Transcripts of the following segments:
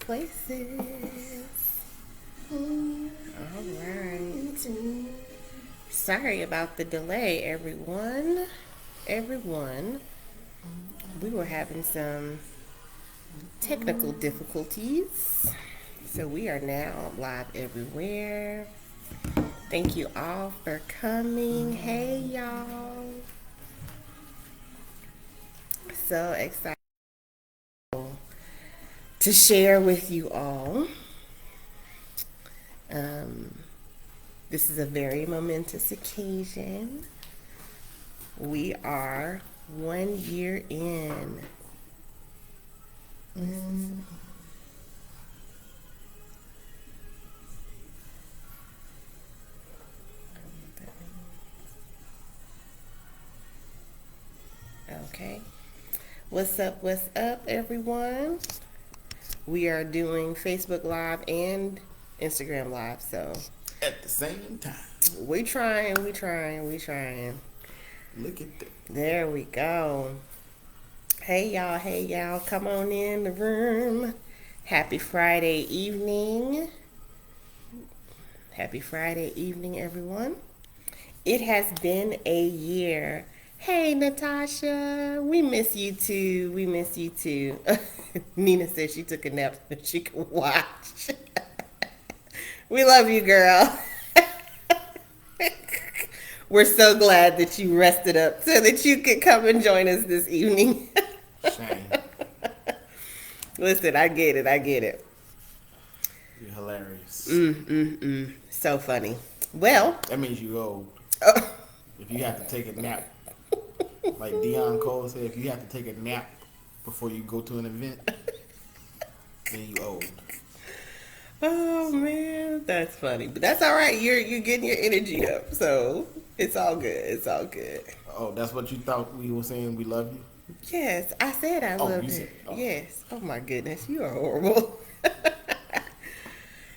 places. All right. Sorry about the delay, everyone. We were having some technical difficulties. So we are now live everywhere. Thank you all for coming. Hey, y'all. So excited to share with you all. This is a very momentous occasion. We are 1 year in. Okay. What's up, everyone? We are doing Facebook Live and Instagram Live, so at the same time. We trying. Look at that. There we go. Hey y'all, come on in the room. Happy Friday evening, everyone. It has been a year. Hey, Natasha, we miss you too. Nina said she took a nap so she could watch. We love you, girl. We're so glad that you rested up so that you could come and join us this evening. Shame. Listen, I get it. You're hilarious. So funny. Well, that means you old. If you have to take a nap, like Dion Cole said, if you have to take a nap before you go to an event, then you old. Oh man, that's funny, but that's all right. You're getting your energy up, so it's all good. Oh, that's what you thought we were saying? We love you. Yes, I said I love you. Yes. Oh my goodness, you are horrible.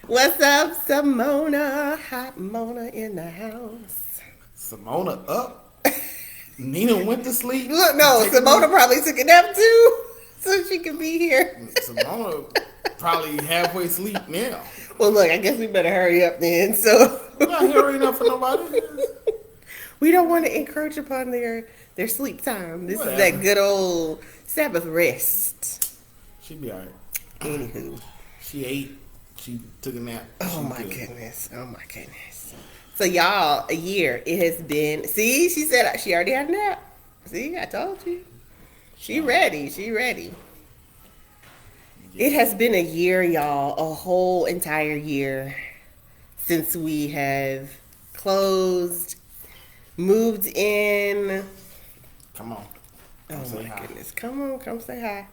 What's up, Simona? Hot Mona in the house. Simona up. Nina went to sleep. Look, no, Simona probably took a nap too, so she can be here. Simona probably halfway asleep now. Well, look, I guess we better hurry up then. So we're not hurrying up for nobody. We don't want to encroach upon their sleep time. This is that good old Sabbath rest. She'll be all right. Anywho. She ate. She took a nap. Oh my goodness. So y'all, a year. It has been. See, she said she already had a nap. See, I told you. She ready. It has been a year, y'all. A whole entire year since we have closed, moved in. Come on. Oh my goodness. Come say hi.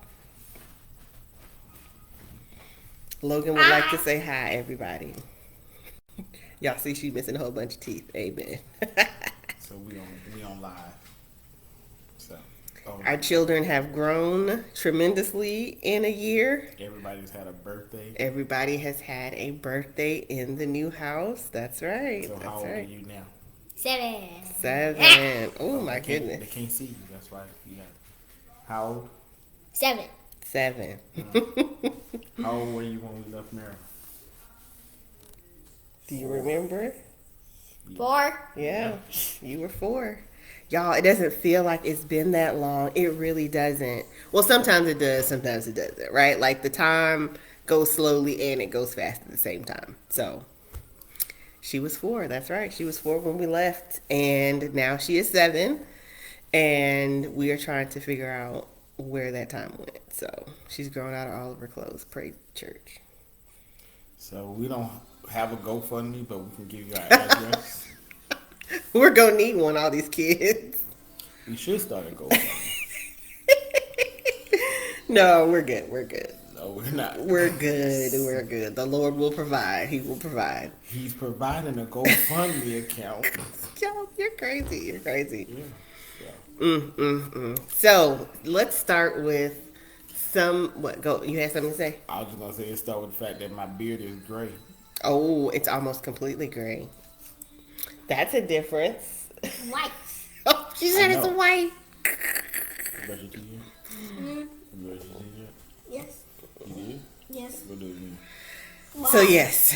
Logan would like to say hi, everybody. Y'all see she missing a whole bunch of teeth. Amen. So we on live. So our children have grown tremendously in a year. Everybody's had a birthday. Everybody has had a birthday in the new house. That's right. So how old are you now? 7. Oh my goodness. They can't see you. That's why you got. How old? 7. How old were you when we left Maryland? Do you remember? 4. Yeah, you were 4. Y'all, it doesn't feel like it's been that long. It really doesn't. Well, sometimes it does, sometimes it doesn't, right? Like the time goes slowly and it goes fast at the same time. So she was 4. That's right. She was 4 when we left. And now she is 7. And we are trying to figure out where that time went. So she's grown out of all of her clothes. Praise church. So we don't have a GoFundMe, but we can give you our address. We're going to need one, all these kids. We should start a GoFundMe. No, we're good. No, we're not. We're good. The Lord will provide. He will provide. He's providing a GoFundMe account. Yo, you're crazy. Yeah. So let's start with go. You had something to say? I was just going to say, let's start with the fact that my beard is gray. Oh, it's almost completely gray. That's a difference. White. Oh, she said it's white. Brush your teeth yet? Mm-hmm. You brush your teeth yet? Yes. You did? Yes. What do you mean? So yes,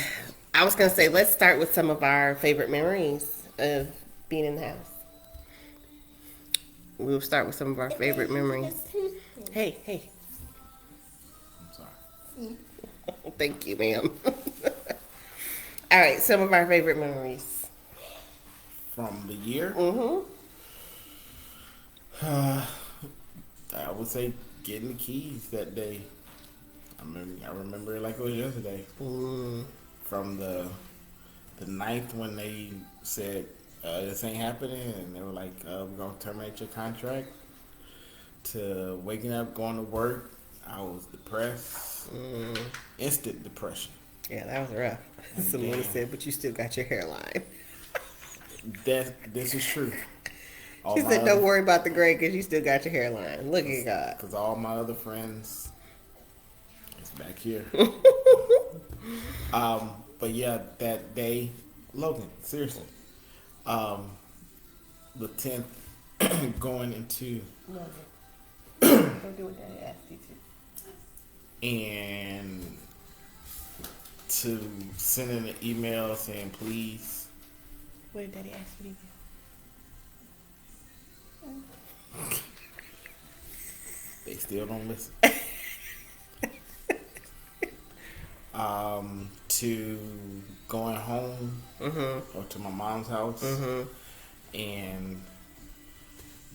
I was gonna say let's start with some of our favorite memories of being in the house. We'll start with some of our favorite memories. Hey, hey. I'm sorry. Thank you, ma'am. All right, some of our favorite memories. From the year, Mm-hmm. I would say getting the keys that day. I remember it like it was yesterday. Mm. From the ninth when they said this ain't happening, and they were like, "We're gonna terminate your contract." To waking up, going to work, I was depressed, instant depression. Yeah, that was rough. And Someone then said, but you still got your hairline. this is true. All She my said, don't other, worry about the gray because you still got your hairline. Look at God. because all my other friends, it's back here. But yeah, that day, Logan, seriously, the 10th going into Don't do what Daddy asked you to. and to sending an email saying please. What did Daddy ask you to do? They still don't listen. To going home or to my mom's house and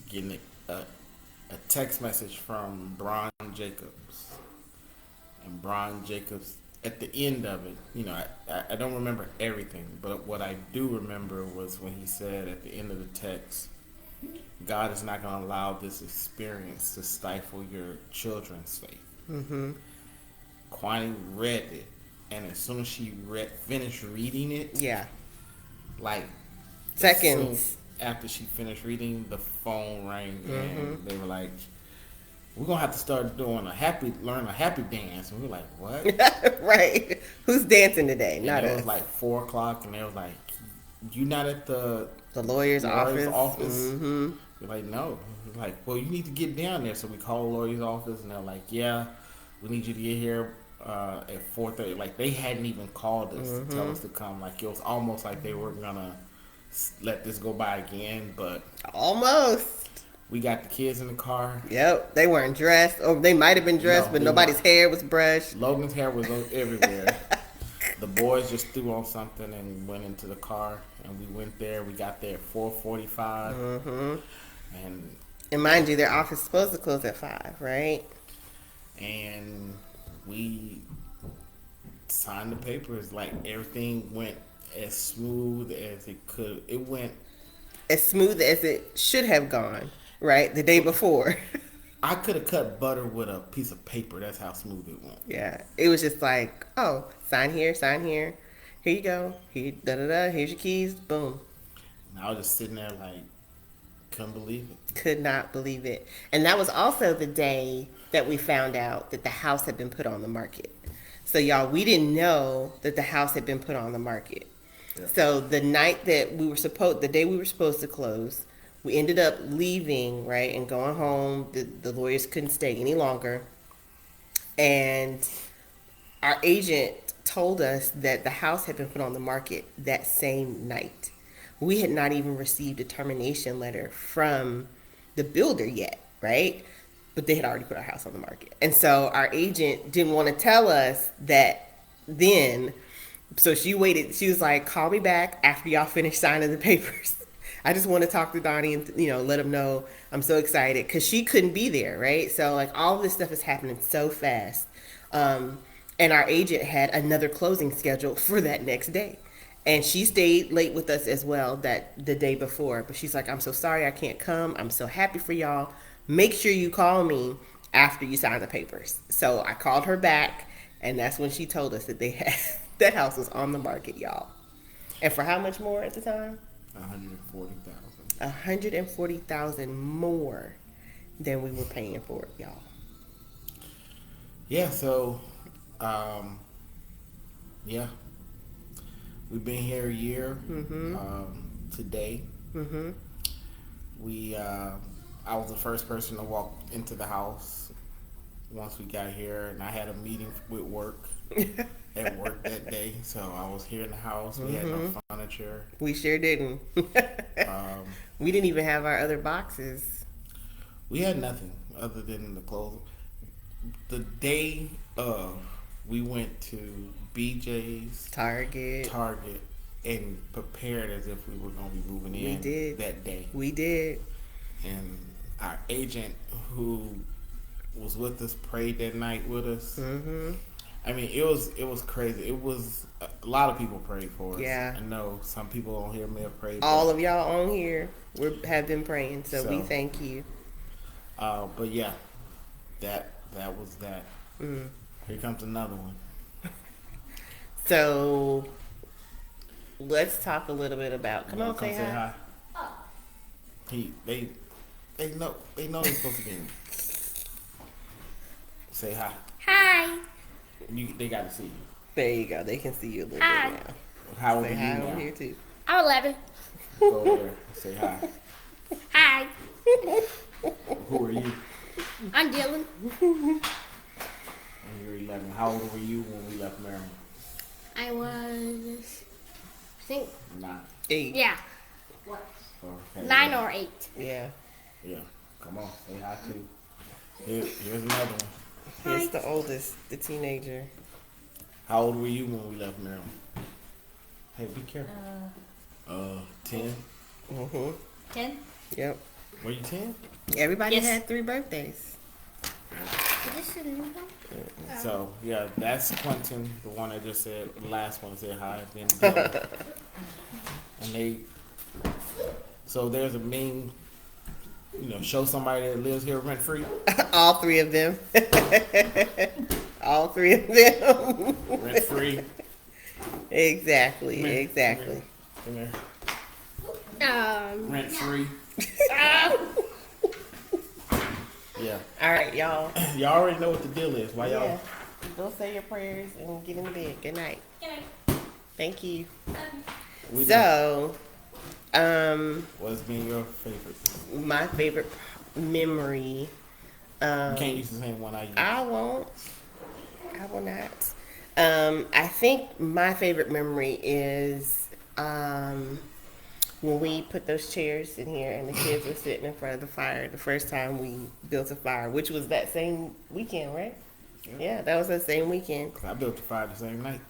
getting a text message from Bron Jacobs. And Bron Jacobs, at the end of it, I don't remember everything, but what I do remember was when he said at the end of the text, God is not going to allow this experience to stifle your children's faith. Mm-hmm. Kwani read it, and as soon as she finished reading it, Yeah. like Seconds. soon after she finished reading, the phone rang, and they were like, "We're gonna have to start doing learn a happy dance." And we were like, "What?" Right. Who's dancing today? And Not it us. was like 4 o'clock, and they was like, "You not at the The lawyer's office. office?" We're like, "No." We're like, "Well, you need to get down there." So we called the lawyer's office, and they're like, "Yeah, we need you to get here at 4:30." Like they hadn't even called us to tell us to come. Like it was almost like they were gonna let this go by again, but Almost. we got the kids in the car. Yep. They weren't dressed. Or they might have been dressed, No, but they nobody's weren't. hair was brushed. Logan's hair was everywhere. The boys just threw on something and went into the car, and we went there. We got there at 4:45, and And mind you, their office is supposed to close at 5, right? we signed the papers. Like everything went as smooth as it could. It went. As smooth as it should have gone, right? The day before. I could have cut butter with a piece of paper. That's how smooth it went. Yeah. It was just like, oh, sign here, sign here. Here you go. Here, da da da. Here's your keys. Boom. And I was just sitting there like, couldn't believe it. Could not believe it. And that was also the day that we found out that the house had been put on the market. So y'all, we didn't know that the house had been put on the market. Yeah. So the night that the day we were supposed to close, we ended up leaving, right, and going home. The lawyers couldn't stay any longer. And our agent told us that the house had been put on the market that same night. We had not even received a termination letter from the builder yet, right? But they had already put our house on the market. And so our agent didn't want to tell us that then. So she waited. She was like, call me back after y'all finish signing the papers. I just want to talk to Donnie and, let him know I'm so excited because she couldn't be there, right? So like all of this stuff is happening so fast. And our agent had another closing scheduled for that next day. And she stayed late with us as well the day before. But she's like, I'm so sorry I can't come. I'm so happy for y'all. Make sure you call me after you sign the papers. So I called her back, and that's when she told us that they had that house was on the market, y'all. And for how much more at the time? 140,000. 140,000 more than we were paying for it, y'all. Yeah. So, yeah, we've been here a year. Today, I was the first person to walk into the house once we got here, and I had a meeting with work at work that day, so I was here in the house. We had no furniture. We sure didn't. Um, We didn't even have our other boxes. we had nothing other than the clothes. The day of, we went to BJ's, Target. Target, and prepared as if we were going to be moving We in did. that day. We did. And our agent, who was with us, prayed that night with us. Mm-hmm. I mean, it was crazy. It was a lot of people prayed for us. Yeah. I know some people on here may have prayed. All of y'all on here have been praying, so we thank you. But yeah, that was that. Mm. Here comes another one. So let's talk a little bit about. Come on, say hi. They know they're supposed to be in. Say hi. Hi. They got to see you. There you go. They can see you a little Hi. bit now. How old are Say you hi now? over here too. I'm 11. Go over there. Say hi. Hi. Who are you? I'm Dylan. And you're 11. How old were you when we left Maryland? I was, I think, 9. 8. yeah, Okay. 9 or 8. Yeah. Yeah. Come on. Say hi too. Here's another one. Here's the oldest, the teenager. How old were you when we left Maryland? Hey, be careful. 10. Mm-hmm. 10. Yep. Were you 10? Everybody Yes. had 3 birthdays. Is this a new one? So yeah, that's Quentin, the one I just said. The last one said hi. Then Dylan. And they. So there's a meme. Show somebody that lives here rent free. All 3 of them. All 3 of them. Rent free. Exactly. Exactly. Come here. Um, Rent free. Yeah. All right, y'all. Y'all already know what the deal is. Why y'all? Yeah. Go say your prayers and get in the bed. Good night. Thank you. We So, what's been your favorite? my favorite memory. You can't use the same one I use. I won't. I will not. I think my favorite memory is when we put those chairs in here and the kids were sitting in front of the fire the first time we built a fire, which was that same weekend, right? Yeah, that was that same weekend. 'Cause I built the fire the same night.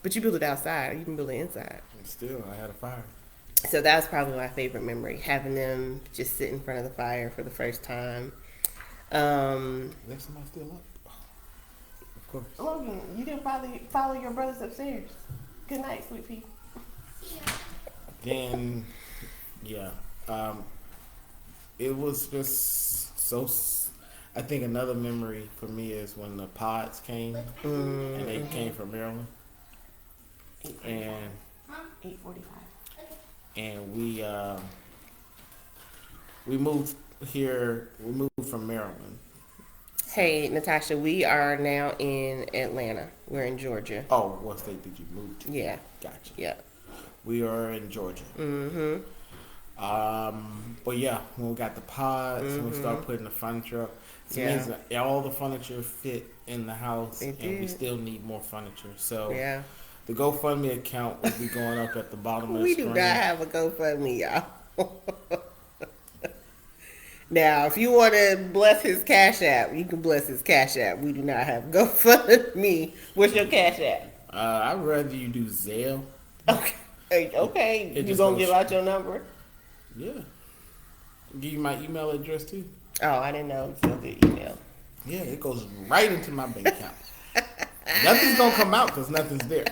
But you built it outside. You can build it inside. And still, I had a fire. So that was probably my favorite memory, having them just sit in front of the fire for the first time. Is somebody still up? Of course. Logan, you didn't follow your brothers upstairs. Good night, sweet pea. Then, yeah, it was just so. I think another memory for me is when the pods came, and they came from Maryland, and 8:45. and we moved here. We moved from Maryland. Hey, Natasha, we are now in Atlanta. We're in Georgia. Oh, what state did you move to? Yeah. Gotcha. Yeah. We are in Georgia. Mm-hmm. But yeah, when we got the pods, when we started putting the furniture up, it means that all the furniture fit in the house, and we still need more furniture. So Yeah. the GoFundMe account will be going up at the bottom of the We screen. do not have a GoFundMe, y'all. Now, if you want to bless his Cash App, you can bless his Cash App. We do not have GoFundMe. What's your Cash App? I'd rather you do Zelle. Okay. It You just gonna goes- give out your number? Yeah. Give you my email address too. Oh, I didn't know you the email. Yeah, it goes right into my bank account. Nothing's gonna come out because nothing's there.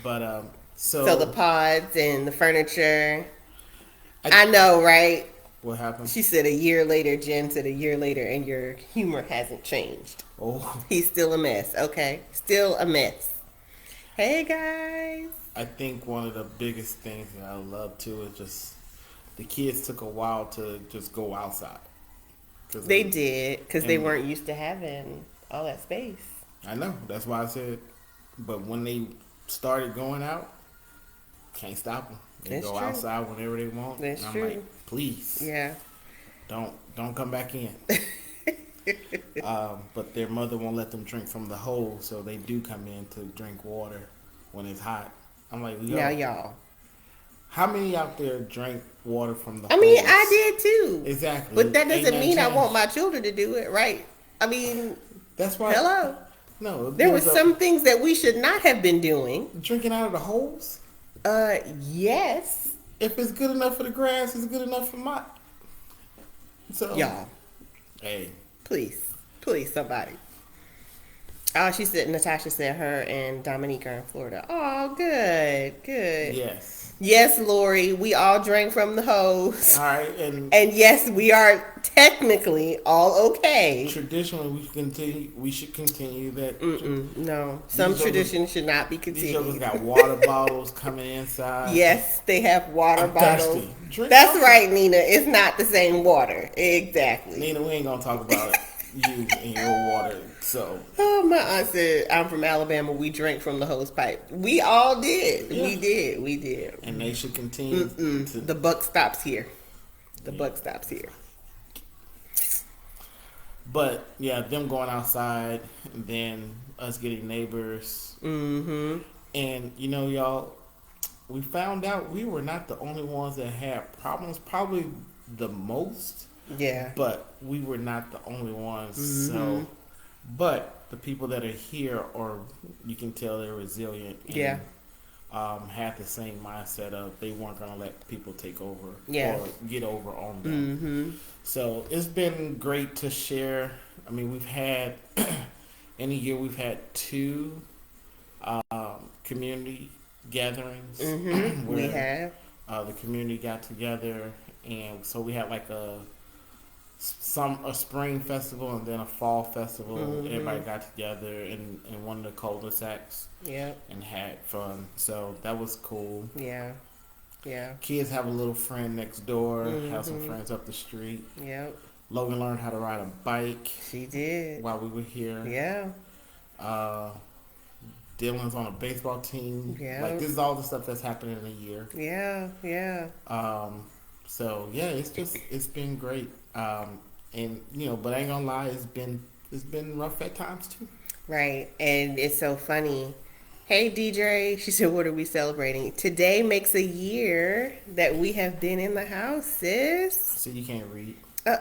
But So the pods and the furniture. I know, right? What happened? She said a year later, Jen said a year later, and your humor hasn't changed. Oh, He's still a mess, okay? Still a mess. Hey, guys. I think one of the biggest things that I love too is just the kids took a while to just go outside. They did, because they and- weren't used to having all that space. I know. That's why I said. But when they started going out, can't stop them. They That's go true. outside whenever they want. That's and I'm true. like, please, Yeah. don't come back in. But their mother won't let them drink from the hose, so they do come in to drink water when it's hot. I'm like, Now, yo, y'all. how many out there drink water from the I mean, I hose? did too. Exactly. But that Ain't doesn't nothing mean I want changed. my children to do it, right? I mean, That's why. hello. No, There were there's a some things that we should not have been doing. drinking out of the hose. Yes. If it's good enough for the grass, it's good enough for my. So, Y'all, hey, please. Please, somebody. Oh, she said, Natasha said her and Dominique are in Florida. Oh, good. Good. yes. Yes, Lori, we all drank from the hose. All right, and And yes, we are technically all okay. traditionally we should continue that. No, some These jokers- traditions should not be These jokers continued. got water bottles coming inside. Yes, they have water I'm bottles. thirsty. Drink That's something. right, Nina. It's not the same water. Exactly. Nina, we ain't gonna talk about you and your water. So Oh, my aunt said, I'm from Alabama. We drank from the hose pipe. We all did. Yeah. We did. We did. and they should continue to. The buck stops here. The buck stops here. But yeah, them going outside and then us getting neighbors. Mm-hmm. And you know, y'all, we found out we were not the only ones that had problems. Probably the most, Yeah. but we were not the only ones. Mm-hmm. So, but the people that are here, or you can tell they're resilient. And, Yeah. had the same mindset of they weren't going to let people take over Yeah. or get over on them. Mm-hmm. So it's been great to share. I mean, we've had in a year we've had two community gatherings Mm-hmm. where We have. the community got together, and so we had like a spring festival and then a fall festival. Mm-hmm. Everybody got together in one of the cul-de-sacs Yep. and had fun. So that was cool. Yeah. Yeah. Kids have a little friend next door, have Mm-hmm. some friends up the street. Yep. Logan learned how to ride a bike She did. while we were here. Yeah. Dylan's on a baseball team. Yeah. Like, this is all the stuff that's happening in a year. Yeah. Yeah. So yeah, it's been great. And you know, but I ain't gonna lie, it's been rough at times too. Right. And it's so funny. Hey, DJ. She said, what are we celebrating? Today makes a year that we have been in the house, sis. So you can't read. Uh,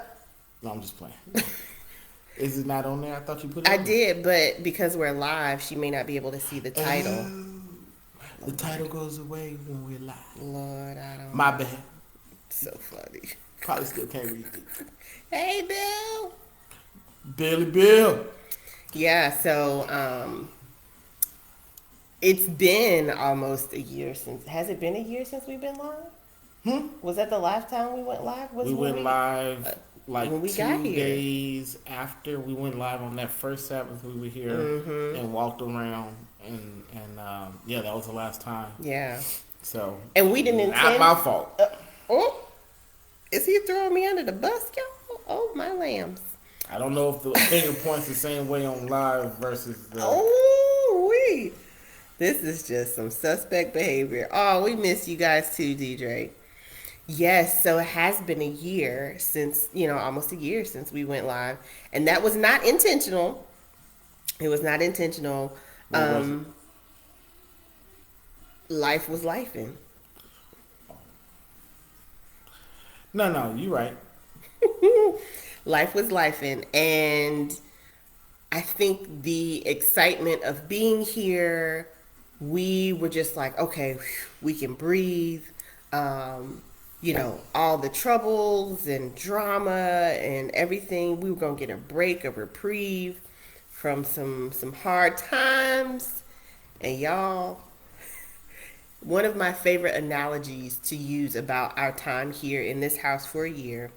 No, I'm just playing. Is it not on there? I thought you put it I on. did, but because we're live, she may not be able to see the title. The title goes away when we're live. Lord, I don't My bad. So funny. Probably still can't read it. Hey, Bill. Billy Bill. Yeah, so it's been almost a year since. Has it been a year since we've been live? Was that the last time we went live? Was We when went live like when we got 2 here. days after we went live on that first Sabbath we were here Mm-hmm. and walked around and yeah, that was the last time. Yeah, So and we didn't not intend. my fault. Oh, is he throwing me under the bus, y'all? Oh, my lambs. I don't know if the finger points the same way on live versus the. Oh, we. This is just some suspect behavior. Oh, we miss you guys too, DJ. Yes, so it has been a year since, almost a year since we went live. And that was not intentional. It was not intentional. What was it? Life was lifing. No, you're right. Life was lifing. And I think the excitement of being here, we were just like, okay, we can breathe. All the troubles and drama and everything, we were going to get a break, a reprieve from some hard times. And y'all, one of my favorite analogies to use about our time here in this house for a year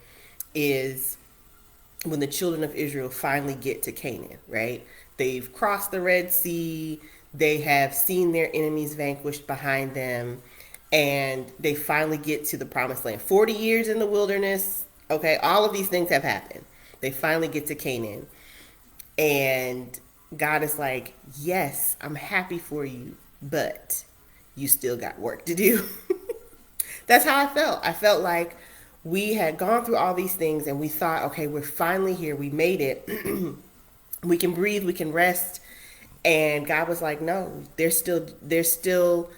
is when the children of Israel finally get to Canaan, right? They've crossed the Red Sea. They have seen their enemies vanquished behind them. And they finally get to the promised land. 40 years in the wilderness. Okay, all of these things have happened. They finally get to Canaan. And God is like, yes, I'm happy for you, but you still got work to do. That's how I felt. I felt like we had gone through all these things and we thought, okay, we're finally here. We made it. We can breathe, we can rest. And God was like, no, there's still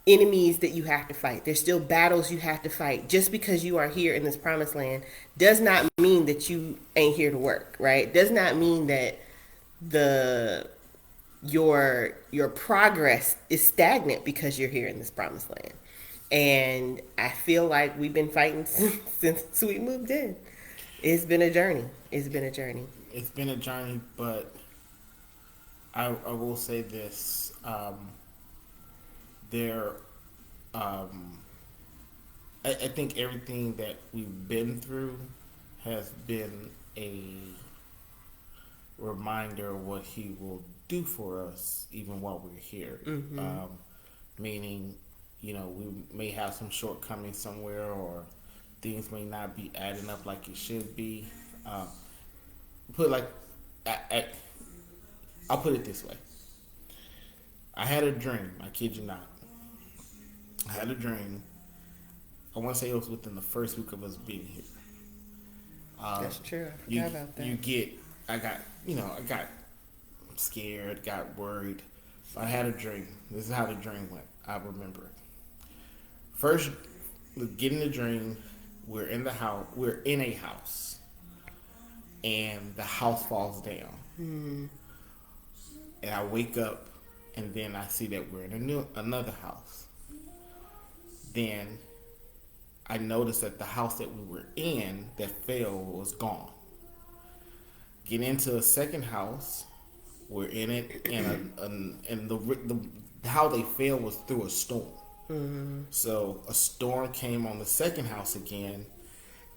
enemies that you have to fight. There's still battles you have to fight. Just because you are here in this promised land does not mean that you ain't here to work, right? Does not mean that the your progress is stagnant because you're here in this promised land. And I feel like we've been fighting since we moved in. It's been a journey. It's been a journey. It's been a journey, but I will say this: there, I think everything that we've been through has been a reminder of what He will do for us, even while we're here. Meaning, we may have some shortcomings somewhere, or things may not be adding up like it should be. Put it like, I'll put it this way. I had a dream. I kid you not. I had a dream. I want to say it was within the first week of us being here. That's true. I forgot about that. I got scared, got worried. I had a dream. This is how the dream went. I remember it. First, getting the dream, we're in the house. We're in a house, and the house falls down. And I wake up, and then I see that we're in another house. Then I noticed that the house that we were in that fell was gone. Get into a second house. We're in it, and the how they fell was through a storm. So a storm came on the second house again,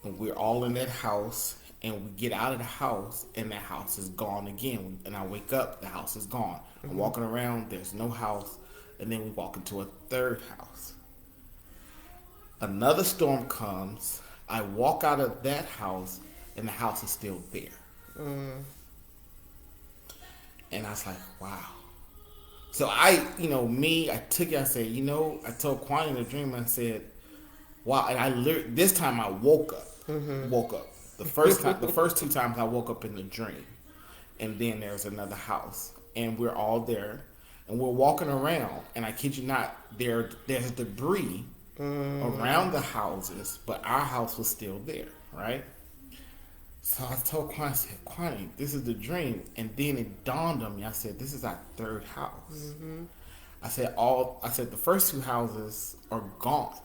and we're all in that house. And we get out of the house, and that house is gone again. And I wake up, the house is gone. I'm walking around, there's no house. And then we walk into a third house. Another storm comes. I walk out of that house, and the house is still there. And I was like, wow. So I took it, I said, I told Kwani in the dream, I said, wow. And this time I woke up. The first two times I woke up in the dream, and then there's another house, and we're all there, and we're walking around, and I kid you not, there's debris around the houses, but our house was still there, right? So I told Kwani, I said, Kwani, this is the dream, and then it dawned on me. I said, this is our third house. I said the first two houses are gone.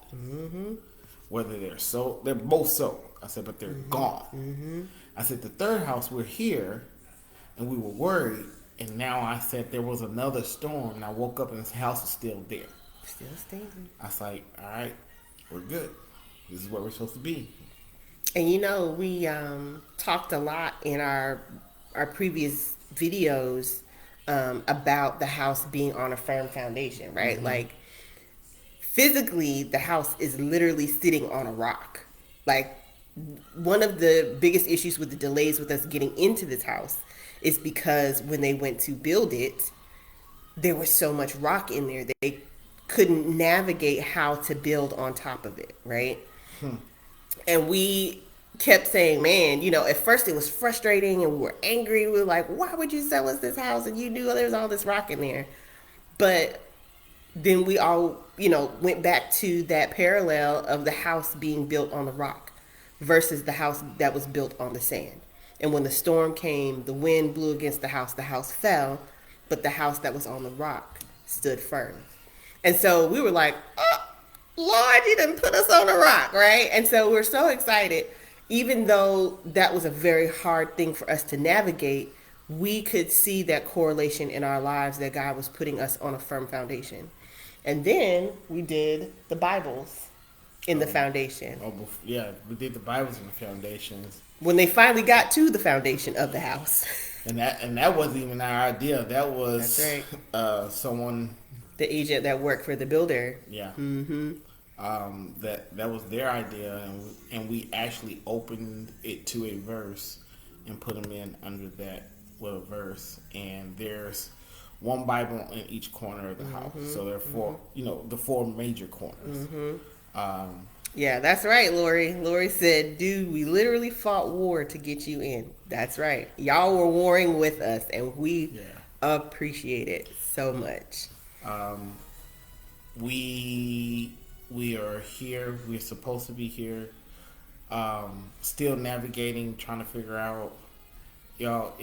Whether they're both sold. I said, but they're gone. I said, the third house, we're here, and we were worried, and now I said there was another storm, and I woke up and this house is still there. Still standing. I was like, all right, we're good. This is where we're supposed to be. And we talked a lot in our previous videos about the house being on a firm foundation, right? Like, physically, the house is literally sitting on a rock. Like, one of the biggest issues with the delays with us getting into this house is because when they went to build it, there was so much rock in there that they couldn't navigate how to build on top of it, right? And we kept saying, man, at first it was frustrating and we were angry. We were like, why would you sell us this house? And you knew there was all this rock in there. But then we all, went back to that parallel of the house being built on the rock versus the house that was built on the sand. And when the storm came, the wind blew against the house fell, but the house that was on the rock stood firm. And so we were like, oh, Lord, you done put us on a rock, right? And so we're so excited. Even though that was a very hard thing for us to navigate, we could see that correlation in our lives that God was putting us on a firm foundation. And then we did the Bibles in the foundation. Yeah, we did the Bibles in the foundations. When they finally got to the foundation of the house. And that wasn't even our idea. That was That's right. Someone, the agent that worked for the builder. Yeah. That was their idea, and we actually opened it to a verse and put them in under that with a verse. And there's one Bible in each corner of the house. So there are four, the four major corners. Yeah, that's right, Lori. Lori said, dude, we literally fought war to get you in. That's right. Y'all were warring with us, and we Yeah. appreciate it so much. Um, we we are here. We're supposed to be here. Still navigating, trying to figure out, y'all.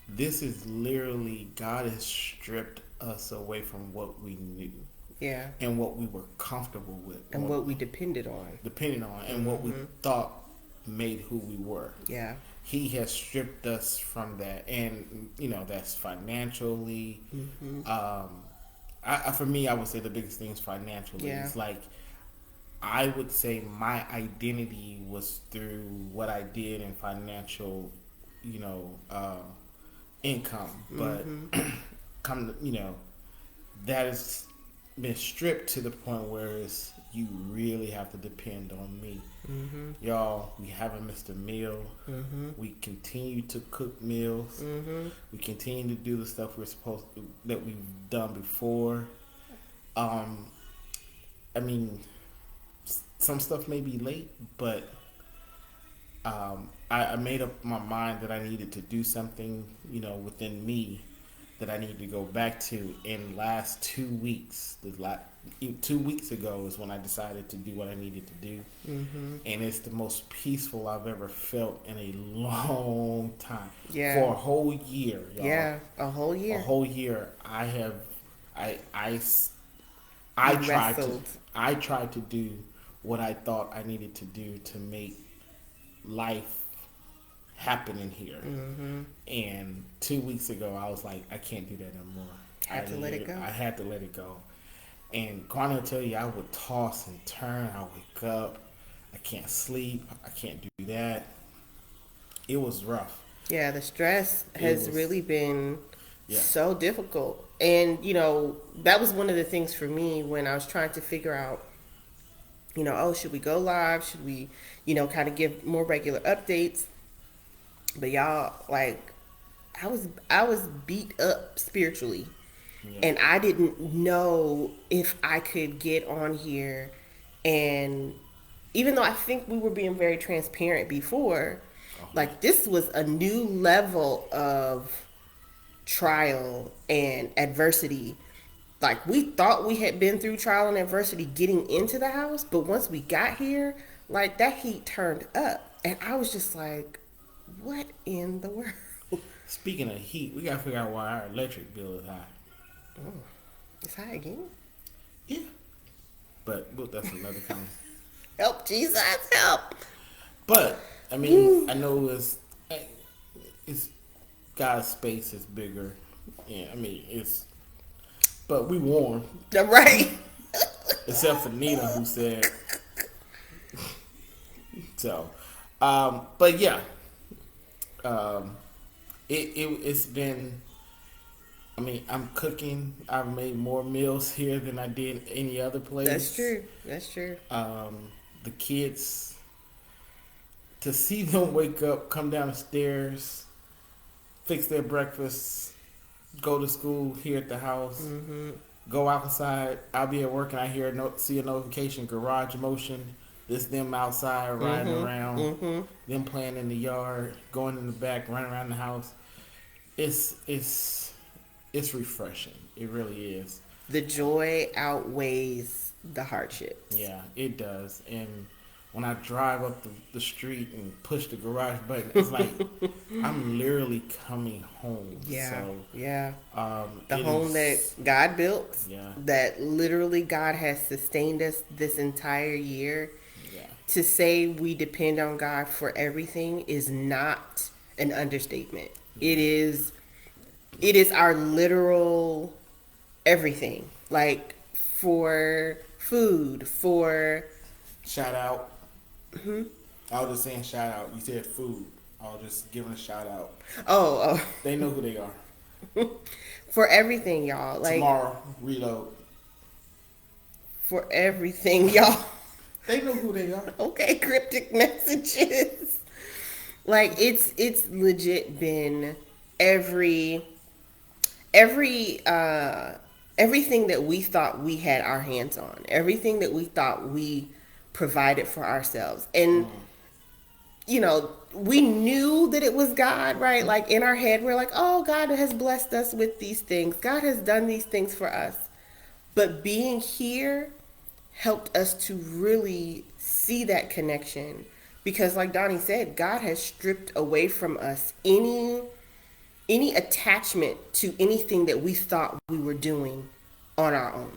This is literally God has stripped us away from what we knew Yeah. and what we were comfortable with, And what we depended on. depending on, and what we thought made who we were. Yeah. He has stripped us from that, and that's financially. For me, I would say the biggest thing is financially. Yeah. It's like I would say my identity was through what I did in financial, you know, uh, income, but come that has been stripped to the point where you really have to depend on me. Y'all, we haven't missed a meal. We continue to cook meals. We continue to do the stuff that we've done before. I mean, some stuff may be late, but I made up my mind that I needed to do something, within me that I need to go back to. In last 2 weeks, 2 weeks ago is when I decided to do what I needed to do, and it's the most peaceful I've ever felt in a long time. Yeah. For a whole year, y'all. Yeah. A whole year. A whole year, I You tried to wrestled. I tried to do what I thought I needed to do to make life happen in here. And 2 weeks ago, I was like, I can't do that no more. Had to let it go. I had to let it go. And Quana will tell you, I would toss and turn. I wake up. I can't sleep. I can't do that. It was rough. Yeah, the stress has really been Yeah. so difficult. And, that was one of the things for me when I was trying to figure out, should we go live? Should we, kind of give more regular updates? But y'all, like, I was beat up spiritually. Yeah. And I didn't know if I could get on here. And even though I think we were being very transparent before, like, this was a new level of trial and adversity. Like, we thought we had been through trial and adversity getting into the house, but once we got here, like, that heat turned up. And I was just like, what in the world? Speaking of heat, we gotta figure out why our electric bill is high. It's high again. Yeah. But that's another conversation. Help, Jesus, help. But I mean, I know it's God's space is bigger. Yeah, I mean but we warm. Right. Except for Nina, who said so. But yeah, it's been. I mean, I'm cooking. I've made more meals here than I did any other place. That's true. The kids, to see them wake up, come down the stairs, fix their breakfast, go to school here at the house, go outside. I'll be at work and I see a notification, garage motion. This them outside riding around, them playing in the yard, going in the back, running around the house. It's refreshing. It really is. The joy outweighs the hardship. Yeah, it does. And when I drive up the street and push the garage button, it's like I'm literally coming home. Yeah, so, yeah. The home that God built, Yeah. that literally God has sustained us this entire year. Yeah. To say we depend on God for everything is not an understatement. It is our literal everything. Like, for food, for Shout out. I was just saying shout out. You said food. I was just giving a shout out. oh They know who they are. for everything, y'all. Like, Tomorrow, reload. for everything, y'all. They know who they are. Okay, cryptic messages. Like, it's legit been everything that we thought we had our hands on, everything that we thought we provided for ourselves. And we knew that it was God, right? Like in our head, we're like, oh, God has blessed us with these things. God has done these things for us. But being here helped us to really see that connection. Because like Donnie said, God has stripped away from us any attachment to anything that we thought we were doing on our own.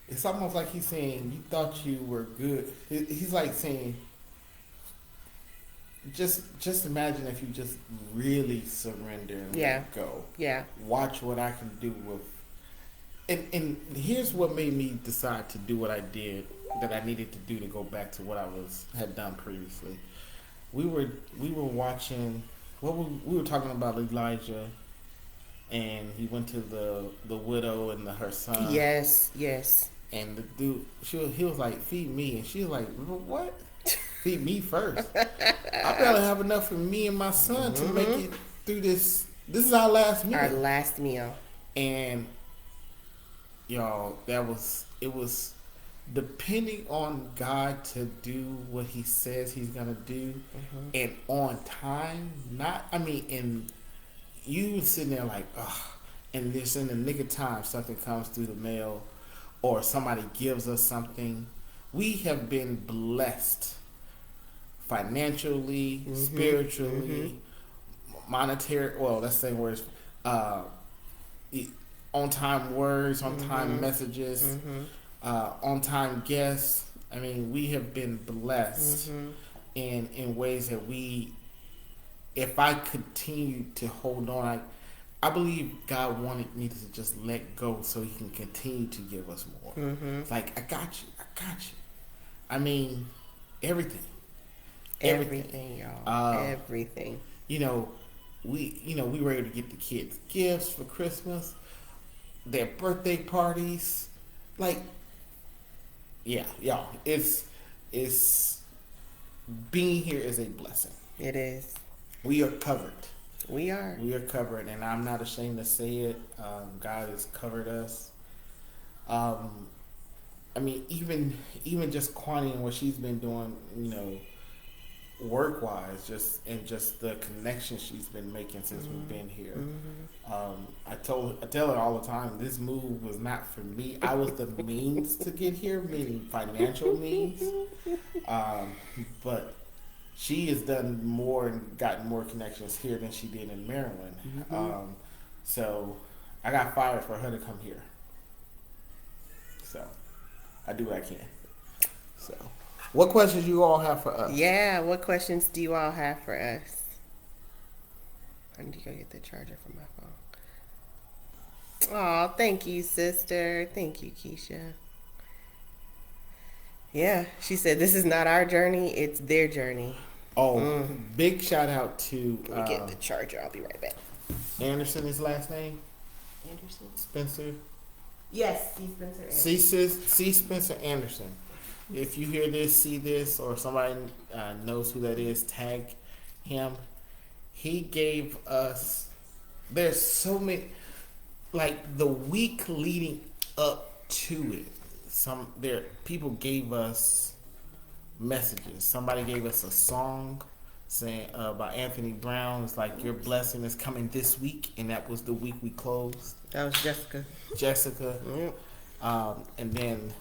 It's almost like he's saying, you thought you were good. He's like saying, just imagine if you just really surrender and let go. Yeah. Watch what I can do with. And here's what made me decide to do what I did that I needed to do to go back to what I had done previously. We were watching. We were talking about Elijah, and he went to the widow and her son. Yes. And the dude, he was like, feed me, and she was like, what? Feed me first. I barely have enough for me and my son to make it through this. This is our last meal. Our last meal. And y'all, it was depending on God to do what He says He's gonna do, and on time. And you sitting there like, ugh, and just in the nick of time, something comes through the mail, or somebody gives us something. We have been blessed financially, spiritually, monetary. Well, let's say words. On time words, on time messages, on time guests. I mean, we have been blessed in ways that if I continue to hold on, I believe God wanted me to just let go so He can continue to give us more. It's like, I got you. I mean, everything, y'all. Everything. We were able to get the kids gifts for Christmas, their birthday parties, like, yeah, y'all. It's being here is a blessing. It is. We are covered. We are covered, and I'm not ashamed to say it. God has covered us. I mean, even just Kwani and what she's been doing, work-wise, just the connection she's been making since we've been here. I tell her all the time, this move was not for me. I was the means to get here, meaning financial means. But she has done more and gotten more connections here than she did in Maryland. So I got fired for her to come here. So I do what I can. So, what questions you all have for us? Yeah, what questions do you all have for us? I need to go get the charger from my phone. Oh, thank you, sister. Thank you, Keisha. Yeah, she said this is not our journey, it's their journey. Oh, big shout out to... Let me get the charger. I'll be right back. Anderson, his last name? Anderson? Spencer? Yes, C. Spencer Anderson. C. Spencer Anderson. If you hear this, see this, or somebody knows who that is, tag him. He gave us... There's so many... Like, the week leading up to it, people gave us messages. Somebody gave us a song saying by Anthony Brown. It's like, your blessing is coming this week, and that was the week we closed. That was Jessica. Yep. And then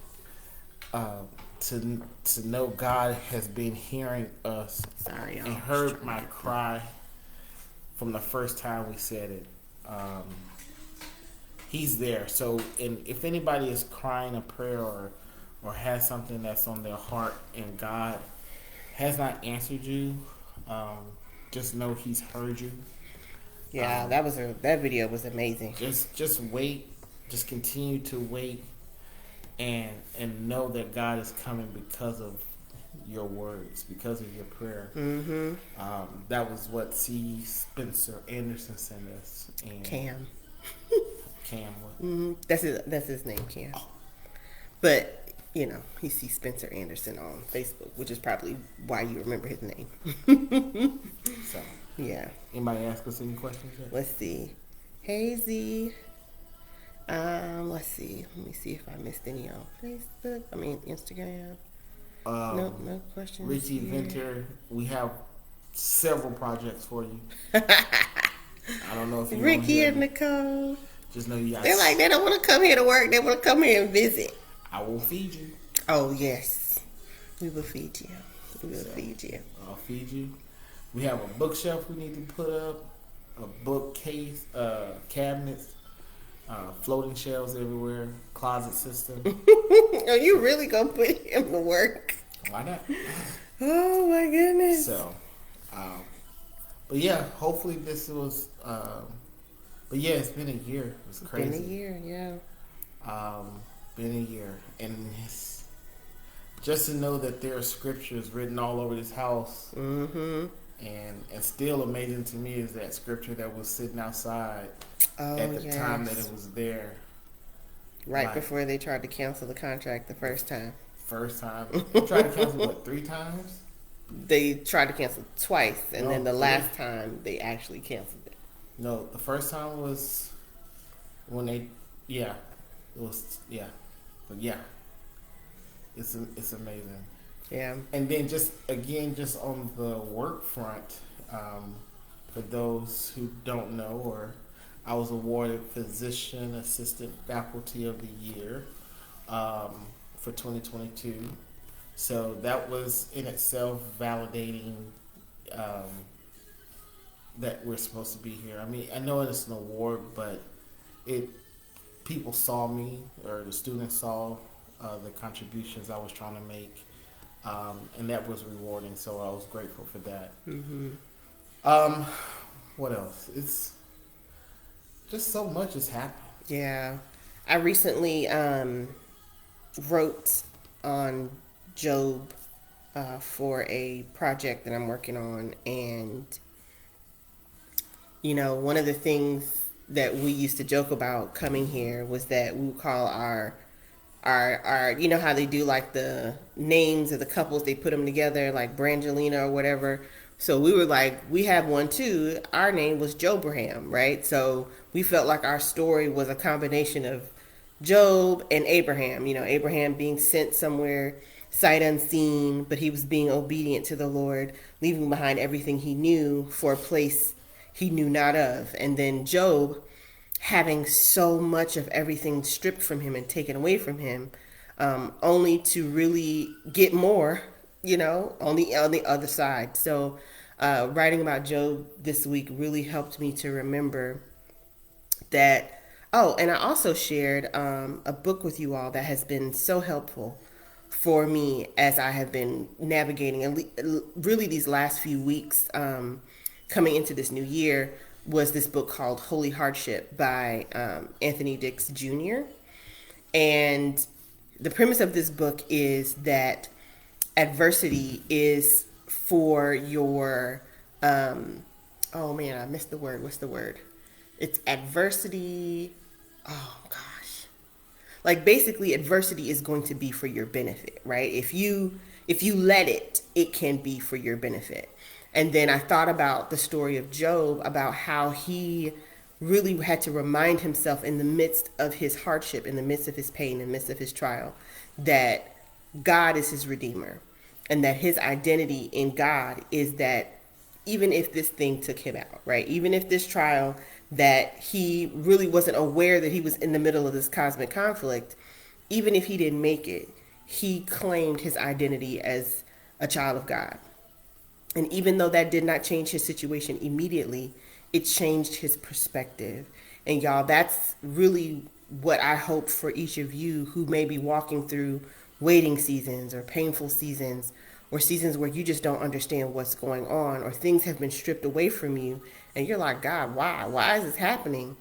to know God has been hearing us. Sorry, and heard my cry from the first time we said it. He's there. So, and if anybody is crying a prayer or has something that's on their heart and God has not answered you, just know He's heard you. Yeah, that video was amazing. Just wait. Just continue to wait, and know that God is coming because of your words, because of your prayer. That was what C. Spencer Anderson sent us. And Cam. What? That's his name, Cam. Oh. But he sees Spencer Anderson on Facebook, which is probably why you remember his name. So yeah. Anybody ask us any questions yet? Let's see. Hazy. Let's see. Let me see if I missed any on Facebook. Instagram. Nope, no questions Ricky here. Venter, we have several projects for you. I don't know if you on Ricky here. and Nicole. Just know you They're like, guys. they don't want to come here to work. They want to come here and visit. I will feed you. Oh, yes. We will feed you. We will So feed you. I'll feed you. We have a bookshelf we need to put up, a bookcase, cabinets, floating shelves everywhere, closet system. Are you really going to put him to work? Why not? Oh, my goodness. So, but yeah, hopefully this was. But yeah, it's been a year. It's crazy. Been a year, yeah. Been a year, and it's, just to know that there are scriptures written all over this house, Mm-hmm. and still amazing to me is that scripture that was sitting outside Oh, at the yes. time that it was there. Right Like, before they tried to cancel the contract the first time. first time. They tried to cancel what, 3 times? They tried to cancel twice, and then the No, last time they actually canceled it. No, the first time was when they, yeah, it was, yeah, but yeah, it's amazing. Yeah. And then just again, just on the work front, for those who don't know, or I was awarded Physician Assistant Faculty of the Year for 2022. So that was in itself validating um, that we're supposed to be here. I mean, I know it's an award, but it people saw me, or the students saw the contributions I was trying to make, and that was rewarding. So I was grateful for that. Mm-hmm. Um, what else? It's just so much has happened. Yeah. I recently wrote on Job for a project that I'm working on, and one of the things that we used to joke about coming here was that we would call our how they do like the names of the couples, they put them together like Brangelina or whatever. So we were like, we have one too. Our name was Jobraham, right? So we felt like our story was a combination of Job and Abraham. Abraham being sent somewhere sight unseen, but he was being obedient to the Lord, leaving behind everything he knew for a place he knew not of. And then Job having so much of everything stripped from him and taken away from him, only to really get more, on the other side. So, writing about Job this week really helped me to remember that. Oh, and I also shared a book with you all that has been so helpful for me as I have been navigating, and really these last few weeks coming into this new year, was this book called Holy Hardship by Anthony Dix Jr. And the premise of this book is that adversity is for your, oh man, I missed the word. What's the word? It's adversity. Oh gosh. Like basically adversity is going to be for your benefit, right? If you let it, it can be for your benefit. And then I thought about the story of Job, about how he really had to remind himself in the midst of his hardship, in the midst of his pain, in the midst of his trial, that God is his redeemer, and that his identity in God is that even if this thing took him out, right? Even if this trial that he really wasn't aware that he was in the middle of this cosmic conflict, even if he didn't make it, he claimed his identity as a child of God. And even though that did not change his situation immediately, it changed his perspective. And y'all, that's really what I hope for each of you who may be walking through waiting seasons or painful seasons, or seasons where you just don't understand what's going on, or things have been stripped away from you and you're like, God, why? Why is this happening?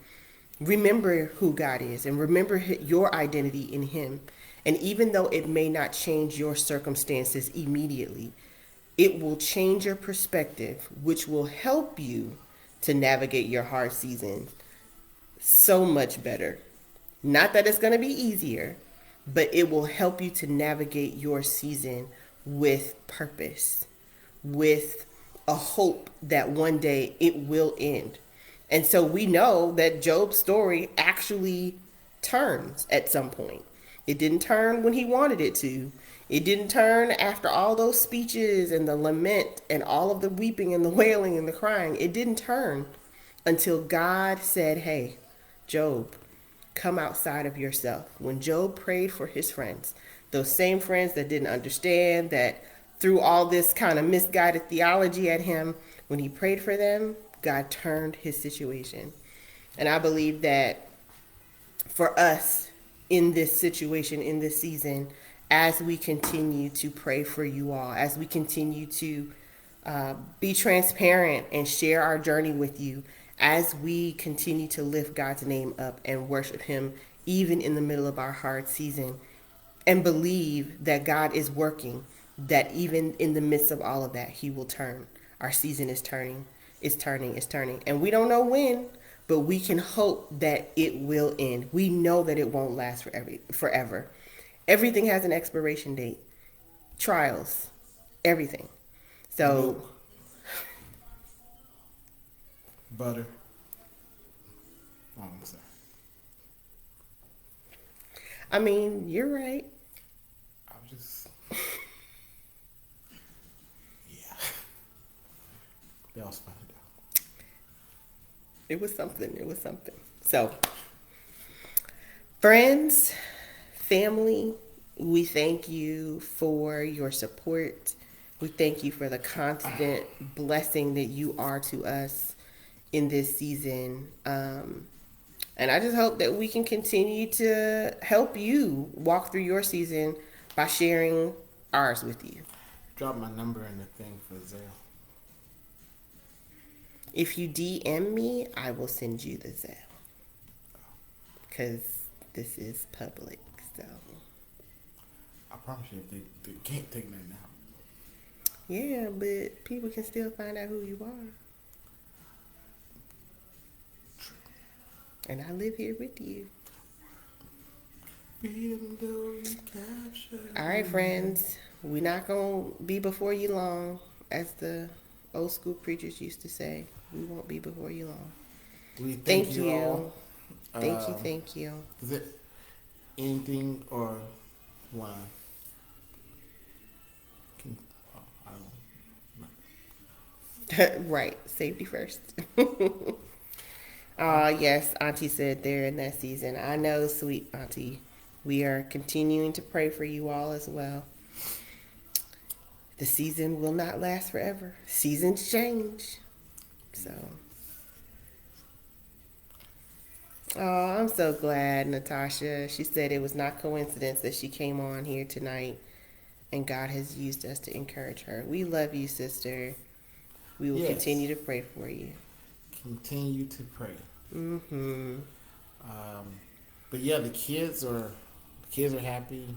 Remember who God is, and remember your identity in him. And even though it may not change your circumstances immediately, it will change your perspective, which will help you to navigate your hard season so much better. Not that it's going to be easier, but it will help you to navigate your season with purpose, with a hope that one day it will end. And so we know that Job's story actually turns at some point. It didn't turn when he wanted it to. It didn't turn after all those speeches and the lament and all of the weeping and the wailing and the crying. It didn't turn until God said, "Hey, Job, come outside of yourself." When Job prayed for his friends, those same friends that didn't understand, that threw all this kind of misguided theology at him, when he prayed for them, God turned his situation. And I believe that for us in this situation, in this season, as we continue to pray for you all, as we continue to be transparent and share our journey with you, as we continue to lift God's name up and worship Him, even in the middle of our hard season, and believe that God is working, that even in the midst of all of that, He will turn. Our season is turning, is turning, is turning. And we don't know when, but we can hope that it will end. We know that it won't last forever. Everything has an expiration date. Trials, everything. So, Milk, butter. Oh, I'm sorry. I mean, you're right. I was just, yeah. That was funny though. It was something. It was something. So, friends, family, we thank you for your support. We thank you for the constant blessing that you are to us in this season. And I just hope that we can continue to help you walk through your season by sharing ours with you. Drop my number in the thing for Zale. If you DM me, I will send you the Zelle. Because this is public, so. I promise you, they can't take nothing out. Yeah, but people can still find out who you are. And I live here with you. All right, friends. We're not going to be before you long, as the old school preachers used to say. We won't be before you long. We Thank you you. all. Thank you. Thank you. Is it anything or one? I don't. Right. Safety first. Yes, Auntie said they're in that season. I know, sweet Auntie. We are continuing to pray for you all as well. The season will not last forever. Seasons change. So. Oh, I'm so glad, Natasha. She said it was not coincidence that she came on here tonight and God has used us to encourage her. We love you, sister. We will continue to pray for you. Continue to pray. Mm-hmm. But yeah, the kids are happy.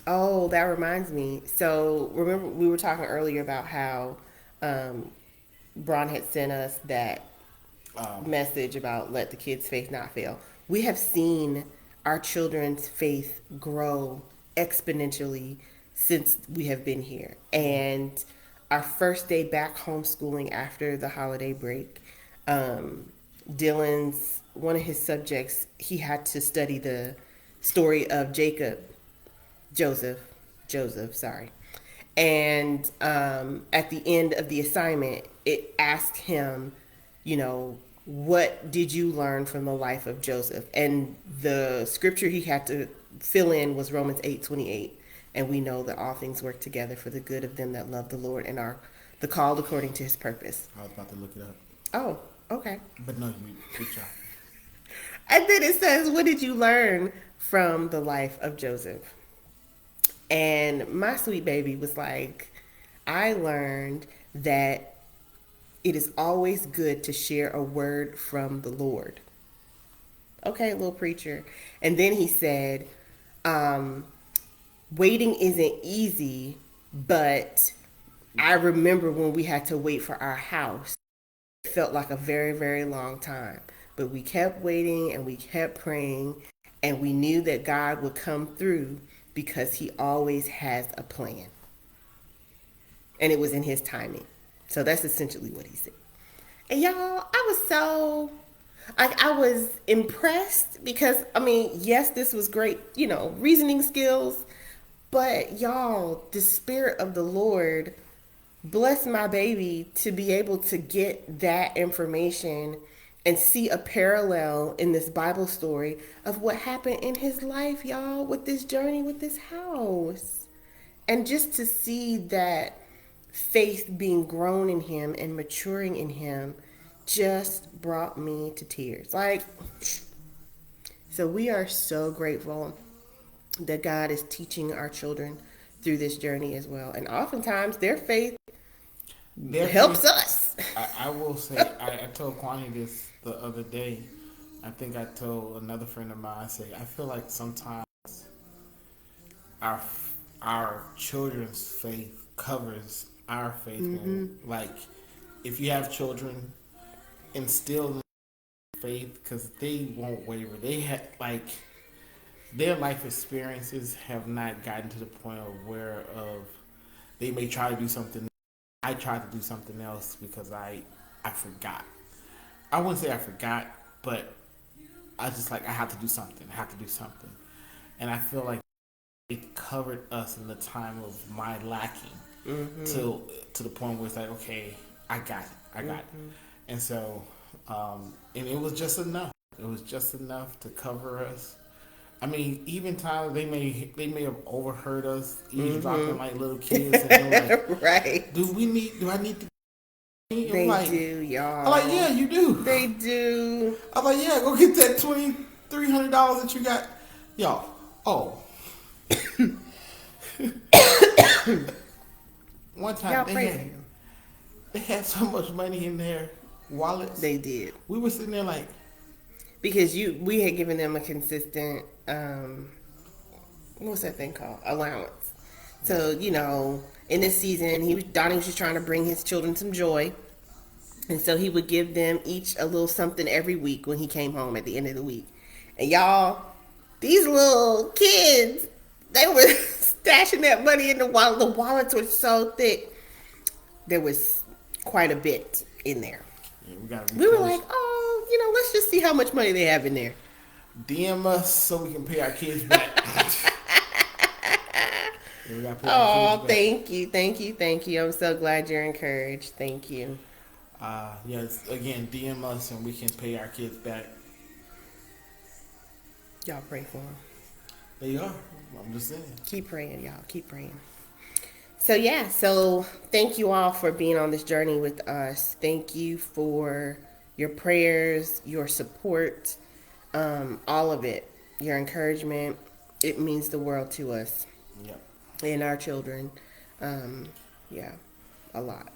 Oh, that reminds me. So remember we were talking earlier about how Bron had sent us that message about let the kids' faith not fail. We have seen our children's faith grow exponentially since we have been here. And our first day back homeschooling after the holiday break, Dylan's one of his subjects, he had to study the story of Joseph, sorry. And at the end of the assignment, it asked him, what did you learn from the life of Joseph? And the scripture he had to fill in was Romans 8:28. And we know that all things work together for the good of them that love the Lord and are the called according to His purpose. I was about to look it up. Oh, okay. But no, good job. And then it says, what did you learn from the life of Joseph? And my sweet baby was like, I learned that it is always good to share a word from the Lord. Okay, little preacher. And then he said, waiting isn't easy, but I remember when we had to wait for our house. It felt like a very, very long time. But we kept waiting and we kept praying, and we knew that God would come through because He always has a plan. And it was in His timing. So that's essentially what he said. And y'all, I was impressed because, yes, this was great, reasoning skills, But y'all, the Spirit of the Lord bless my baby to be able to get that information and see a parallel in this Bible story of what happened in his life, y'all, with this journey with this house. And just to see that faith being grown in him and maturing in him just brought me to tears. Like, so we are so grateful that God is teaching our children through this journey as well. And oftentimes their faith Their helps faith, us. I will say, I told Kwani this the other day. I think I told another friend of mine, I say, I feel like sometimes our our children's faith covers our faith. Like, if you have children, instill in faith because they won't waver. They had like their life experiences have not gotten to the point of where of they may try to do something. I tried to do something else because I forgot. I wouldn't say I forgot, but I just like I have to do something. I have to do something, and I feel like it covered us in the time of my lacking to the point where it's like, okay, I got it, I got it, and so and it was just enough. It was just enough to cover us. I mean, even times they may have overheard us eavesdropping like little kids, and they're like, Right. Do I need to? I'm They like, do, y'all. I'm like, yeah, you do. They do. I'm like, yeah, go get that $2,300 that you got, y'all. Oh, one time Y'all pray for him. they had so much money in their wallets. They did. We were sitting there like, Because we had given them a consistent what's that thing called? Allowance. So, in this season Donnie was just trying to bring his children some joy. And so he would give them each a little something every week when he came home at the end of the week. And y'all, these little kids, they were stashing that money in the wallet. The wallets were so thick. There was quite a bit in there. yeah, We were like, oh, let's just see how much money they have in there. DM us so we can pay our kids back. Yeah, we gotta pay our Oh, kids back. thank you. I'm so glad you're encouraged. Thank you. Yes, again, DM us and we can pay our kids back. Y'all pray for them. They are. I'm just saying. Keep praying, y'all. Keep praying. So thank you all for being on this journey with us. Thank you for your prayers, your support, all of it, your encouragement. It means the world to us Yep. and our children. Yeah, a lot.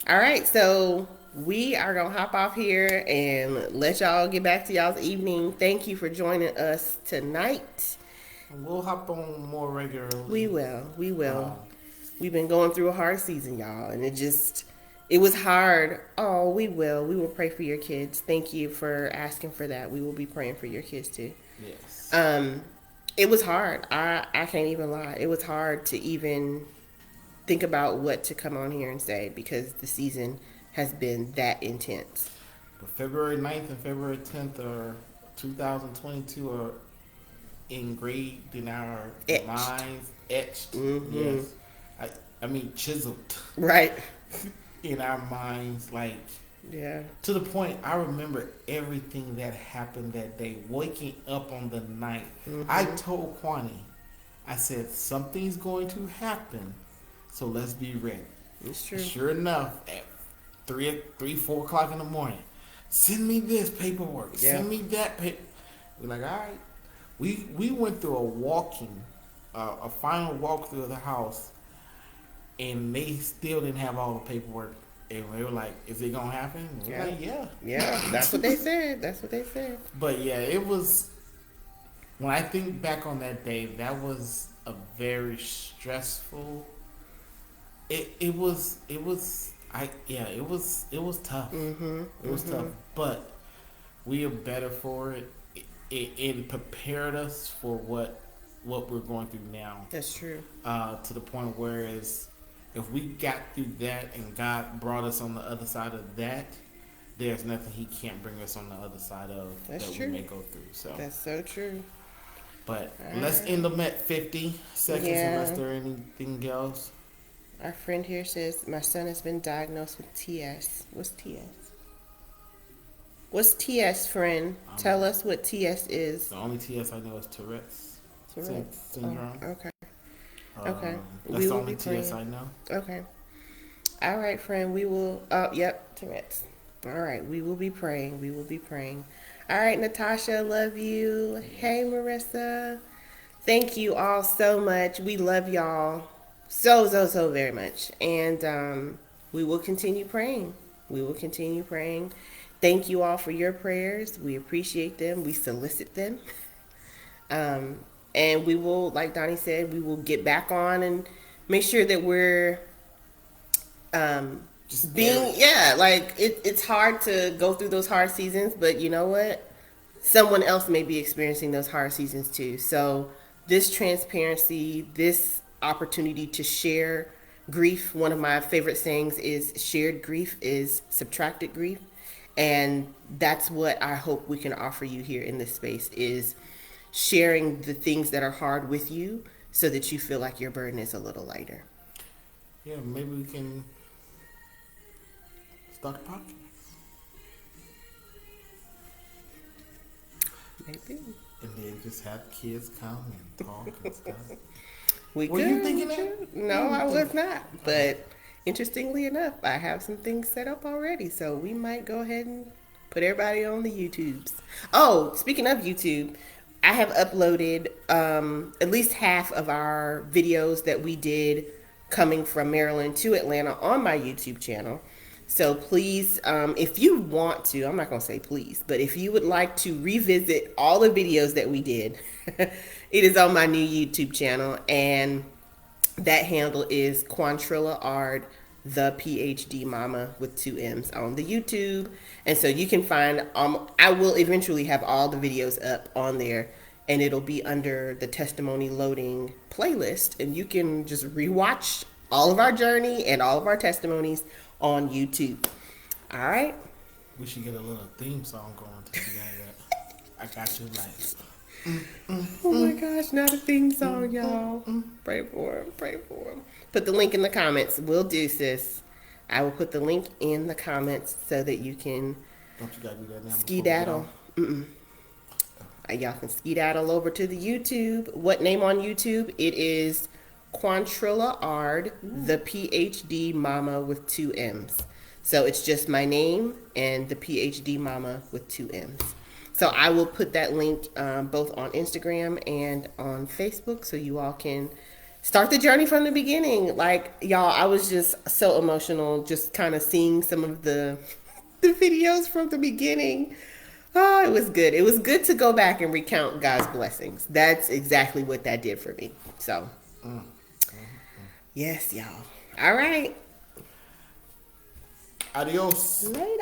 All right, so we are going to hop off here and let y'all get back to y'all's evening. Thank you for joining us tonight. We'll hop on more regularly. We will. We've been going through a hard season, y'all, and it was hard. Oh, we will pray for your kids. Thank you for asking for that. We will be praying for your kids too. Yes. It was hard. I can't even lie. It was hard to even think about what to come on here and say because the season has been that intense. But February 9th and February 10th are 2022 are engraved in our minds, etched. Yes. I mean chiseled. Right. In our minds, like Yeah. to the point I remember everything that happened that day. Waking up on the night, I told Kwani, I said something's going to happen, so let's be ready. It's true. Sure enough, at 4 o'clock in the morning, send me this paperwork. Yeah. Send me that paper. We're like, all right. We went through a final walkthrough of the house, and they still didn't have all the paperwork. And we were like, is it gonna happen? And we were like, yeah. Yeah, that's what they said. But yeah, it was. When I think back on that day, that was a very stressful. It was tough. It was tough, but we are better for it. It prepared us for what we're going through now. That's true. To the point where if we got through that and God brought us on the other side of that, there's nothing He can't bring us on the other side of That's that true. we may go through. So That's so true. But let's end them at 50 seconds unless Yeah. there anything else. Our friend here says my son has been diagnosed with TS. What's TS? What's TS, friend? Tell us what TS is. The only TS I know is Tourette's syndrome. Oh, okay. Okay. That's the only TS I know. Okay. All right, friend. We will. Oh, yep. Tourette's. All right. We will be praying. We will be praying. All right, Natasha. Love you. Hey, Marissa. Thank you all so much. We love y'all so very much. And we will continue praying. We will continue praying. Thank you all for your prayers. We appreciate them. We solicit them. And we will, like Donnie said, we will get back on and make sure that we're Just being, yeah, like it's hard to go through those hard seasons, but you know what? Someone else may be experiencing those hard seasons too. So this transparency, this opportunity to share grief, one of my favorite sayings is shared grief is subtracted grief. And that's what I hope we can offer you here in this space is sharing the things that are hard with you so that you feel like your burden is a little lighter. Yeah, maybe we can start a podcast. Maybe. And then just have kids come and talk and stuff. We Were could. you thinking that? No, I was not. But interestingly enough, I have some things set up already. So we might go ahead and put everybody on the YouTubes. Oh, speaking of YouTube, I have uploaded at least half of our videos that we did coming from Maryland to Atlanta on my YouTube channel. So please, if you want to, I'm not going to say please, but if you would like to revisit all the videos that we did, it is on my new YouTube channel. And that handle is Quantrilla Ard, the PhD Mama with 2 M's on the YouTube. And so you can find, I will eventually have all the videos up on there, and it'll be under the testimony loading playlist. And you can just rewatch all of our journey and all of our testimonies on YouTube. All right. We should get a little theme song going to the that. I got you like. Oh my gosh, not a theme song, y'all. Pray for him. Pray for him. Put the link in the comments. Will do, sis. I will put the link in the comments so that you can Don't you gotta do that now? skedaddle. Y'all can skedaddle over to the YouTube. What name on YouTube? It is Quantrilla Ard, the PhD Mama with 2 M's. So it's just my name and the PhD Mama with 2 M's. So I will put that link both on Instagram and on Facebook so you all can start the journey from the beginning. Like, y'all, I was just so emotional just kind of seeing some of the videos from the beginning. Oh, it was good. It was good to go back and recount God's blessings. That's exactly what that did for me. So, yes, y'all. All right. Adios. Later.